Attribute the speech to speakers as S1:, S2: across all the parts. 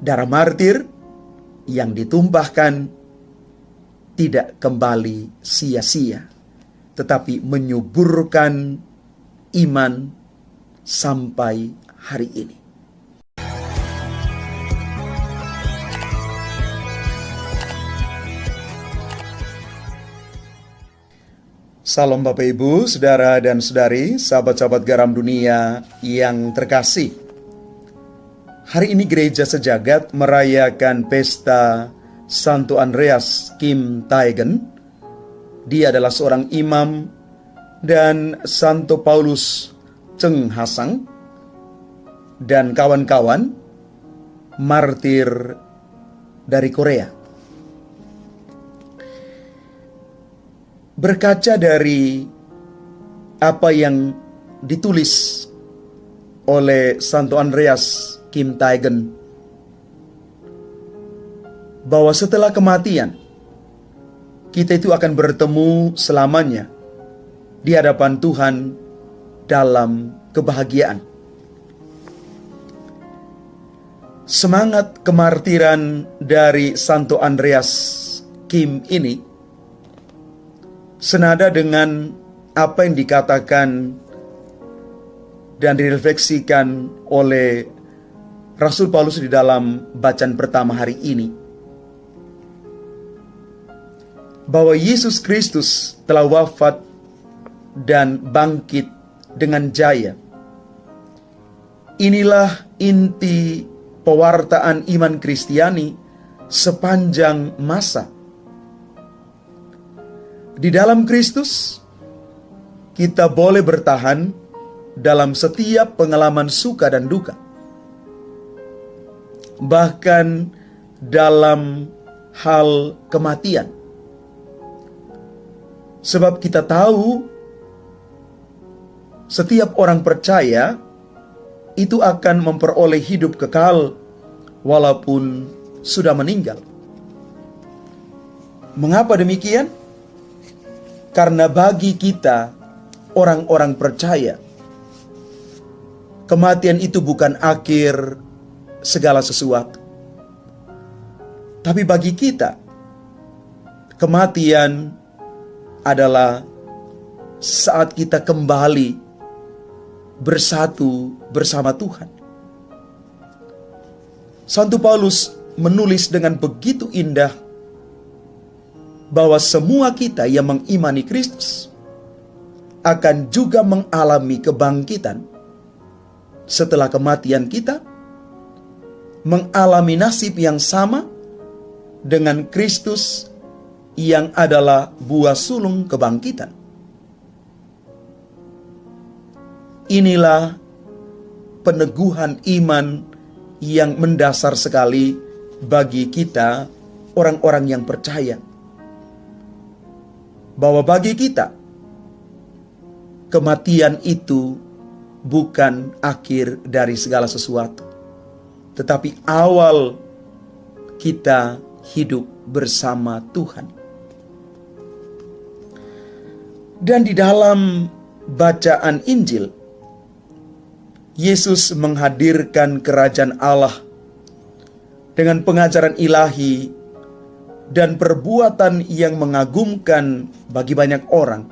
S1: darah martir yang ditumpahkan tidak kembali sia-sia, tetapi menyuburkan iman sampai hari ini. Salam Bapak Ibu, Saudara dan Saudari, sahabat-sahabat Garam Dunia yang terkasih. Hari ini Gereja Sejagat merayakan pesta Santo Andreas Kim Taegen. Dia adalah seorang imam, dan Santo Paulus Cheng Hasang dan kawan-kawan, martir dari Korea. Berkaca dari apa yang ditulis oleh Santo Andreas Kim Taegen, bahwa setelah kematian kita itu akan bertemu selamanya di hadapan Tuhan dalam kebahagiaan. Semangat kemartiran dari Santo Andreas Kim ini senada dengan apa yang dikatakan dan direfleksikan oleh Rasul Paulus di dalam bacaan pertama hari ini, bahwa Yesus Kristus telah wafat dan bangkit dengan jaya. Inilah inti pewartaan iman Kristiani sepanjang masa. Di dalam Kristus, kita boleh bertahan dalam setiap pengalaman suka dan duka. Bahkan dalam hal kematian. Sebab kita tahu setiap orang percaya itu akan memperoleh hidup kekal walaupun sudah meninggal. Mengapa demikian? Karena bagi kita, orang-orang percaya, kematian itu bukan akhir segala sesuatu. Tapi bagi kita, kematian adalah saat kita kembali bersatu bersama Tuhan. Santo Paulus menulis dengan begitu indah bahwa semua kita yang mengimani Kristus akan juga mengalami kebangkitan setelah kematian kita, mengalami nasib yang sama dengan Kristus yang adalah buah sulung kebangkitan. Inilah peneguhan iman yang mendasar sekali bagi kita, orang-orang yang percaya, bahwa bagi kita, kematian itu bukan akhir dari segala sesuatu, tetapi awal kita hidup bersama Tuhan. Dan di dalam bacaan Injil, Yesus menghadirkan kerajaan Allah dengan pengajaran ilahi dan perbuatan yang mengagumkan bagi banyak orang.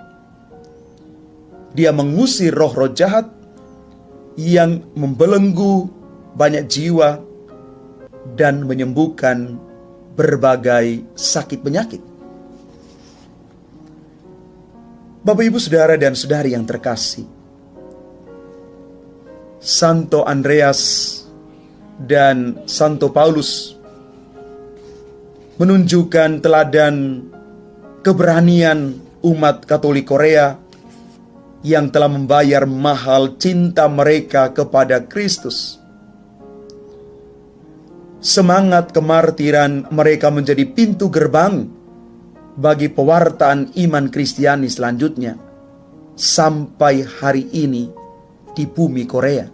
S1: Dia mengusir roh-roh jahat yang membelenggu banyak jiwa dan menyembuhkan berbagai sakit penyakit. Bapak, Ibu, Saudara dan Saudari yang terkasih, Santo Andreas dan Santo Paulus menunjukkan teladan keberanian umat Katolik Korea yang telah membayar mahal cinta mereka kepada Kristus. Semangat kemartiran mereka menjadi pintu gerbang bagi pewartaan iman Kristiani selanjutnya sampai hari ini di bumi Korea.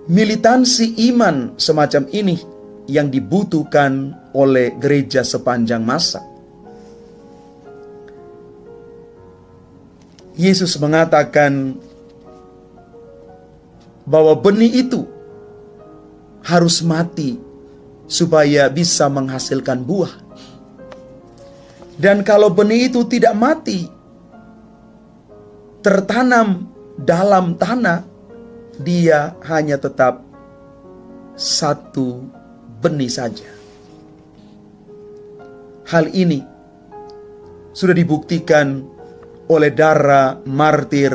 S1: Militansi iman semacam ini yang dibutuhkan oleh gereja sepanjang masa. Yesus mengatakan bahwa benih itu harus mati supaya bisa menghasilkan buah. Dan kalau benih itu tidak mati, tertanam dalam tanah, dia hanya tetap satu benih saja. Hal ini sudah dibuktikan oleh darah martir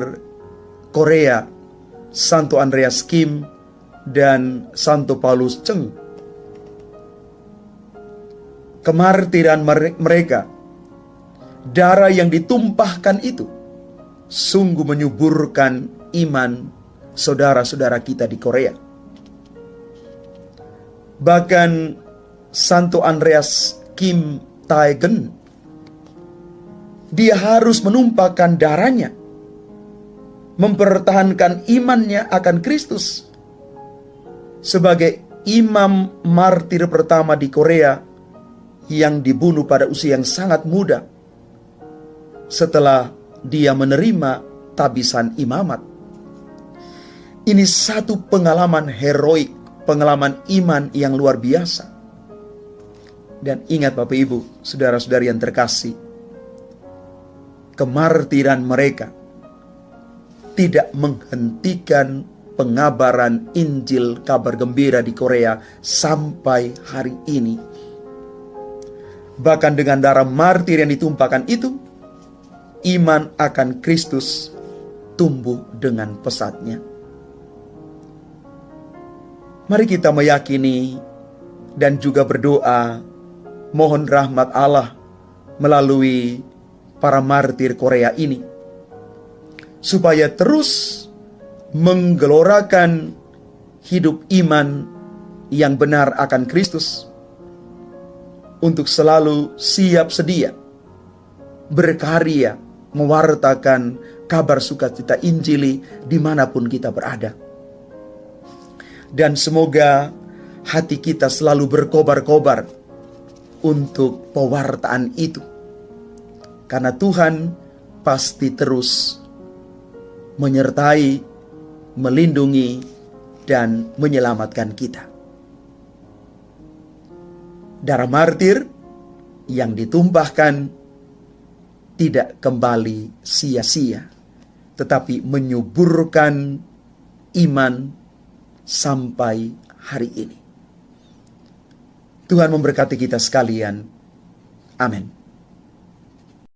S1: Korea, Santo Andreas Kim dan Santo Paulus Cheng. Kemartiran mereka, darah yang ditumpahkan itu sungguh menyuburkan iman saudara-saudara kita di Korea. Bahkan Santo Andreas Kim Taegen, dia harus menumpahkan darahnya, mempertahankan imannya akan Kristus sebagai imam martir pertama di Korea yang dibunuh pada usia yang sangat muda setelah dia menerima tabisan imamat. Ini satu pengalaman heroik, pengalaman iman yang luar biasa. Dan ingat Bapak Ibu, saudara-saudari yang terkasih, kemartiran mereka tidak menghentikan pengabaran Injil kabar gembira di Korea sampai hari ini. Bahkan dengan darah martir yang ditumpahkan itu, iman akan Kristus tumbuh dengan pesatnya. Mari kita meyakini dan juga berdoa, mohon rahmat Allah melalui para martir Korea ini, supaya terus menggelorakan hidup iman yang benar akan Kristus, untuk selalu siap sedia berkarya mewartakan kabar sukacita Injili dimanapun kita berada. Dan semoga hati kita selalu berkobar-kobar untuk pewartaan itu, karena Tuhan pasti terus menyertai, melindungi, dan menyelamatkan kita. Darah martir yang ditumpahkan tidak kembali sia-sia, tetapi menyuburkan iman sampai hari ini. Tuhan memberkati kita sekalian. Amin.